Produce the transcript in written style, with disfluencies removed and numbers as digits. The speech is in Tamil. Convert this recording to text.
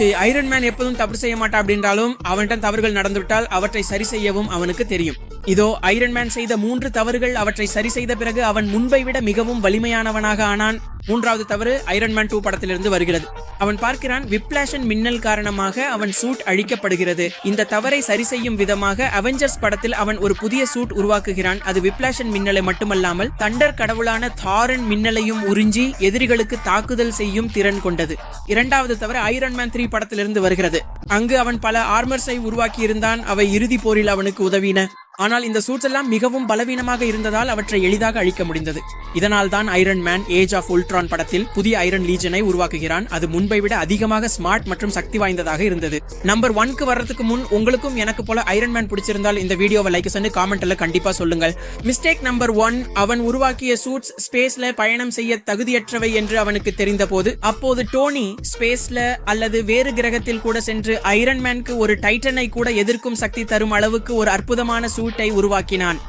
போச்சு, ஐரன் மேன் எப்போதும் தவறு செய்ய மாட்டான் அப்படின்றாலும் அவன்கிட்ட தவறுகள் நடந்துவிட்டால் அவற்றை சரி செய்யவும் அவனுக்கு தெரியும். இதோ ஐரன் மேன் செய்த 3 தவறுகள், அவற்றை சரி செய்த பிறகு அவன் முன்பை விட மிகவும் வலிமையானவனாக ஆனான். 3வது தவறு ஐரன் மேன் 2 படத்திலிருந்து வருகிறது. அவன் பார்க்கிறான் விப்ளாஷின் மின்னல் காரணமாக அவன் சூட் அழிக்கப்படுகிறது. இந்த தவறை சரி செய்யும் விதமாக அவெஞ்சர்ஸ் படத்தில் அவன் ஒரு புதிய சூட் உருவாக்குகிறான். அது விப்ளாஷின் மின்னலை மட்டுமல்லாமல் தண்டர் கடவுளான தாரின் மின்னலையும் உறிஞ்சி எதிரிகளுக்கு தாக்குதல் செய்யும் திறன் கொண்டது. 2வது தவறு ஐரன் மேன் 3 படத்திலிருந்து வருகிறது. அங்கு அவன் பல ஆர்மர்ஸை உருவாக்கி இருந்தான். அவை இறுதி போரில் அவனுக்கு உதவின. ஆனால் இந்த சூட்ஸ் எல்லாம் மிகவும் பலவீனமாக இருந்ததால் அவற்றை எளிதாக அழிக்க முடிந்தது. இதனால் தான் ஐரன் மேன் ஏஜ் ஆஃப் உல்ட்ரான் படத்தில் புதிய ஐரன் லீஜனை உருவாக்குகிறான். அது முன்பை விட அதிகமாக ஸ்மார்ட் மற்றும் சக்தி வாய்ந்ததாக இருந்தது. நம்பர் 1க்கு வர்றதுக்கு முன் உங்களுக்கும் எனக்கு போல ஐரன் மேன் பிடிச்சிருந்தால் இந்த வீடியோவை லைக் பண்ணி காமெண்ட்ல கண்டிப்பா சொல்லுங்கள். மிஸ்டேக் நம்பர் 1, அவன் உருவாக்கிய சூட்ஸ் ஸ்பேஸ்ல பயணம் செய்ய தகுதியற்றவை என்று அவனுக்கு தெரிந்த போது, அப்போது டோனி ஸ்பேஸ்ல அல்லது வேறு கிரகத்தில் கூட சென்று ஐரன் மேனுக்கு ஒரு டைட்டனை கூட எதிர்க்கும் சக்தி தரும் அளவுக்கு ஒரு அற்புதமான சூட்டை உருவாக்கினான்.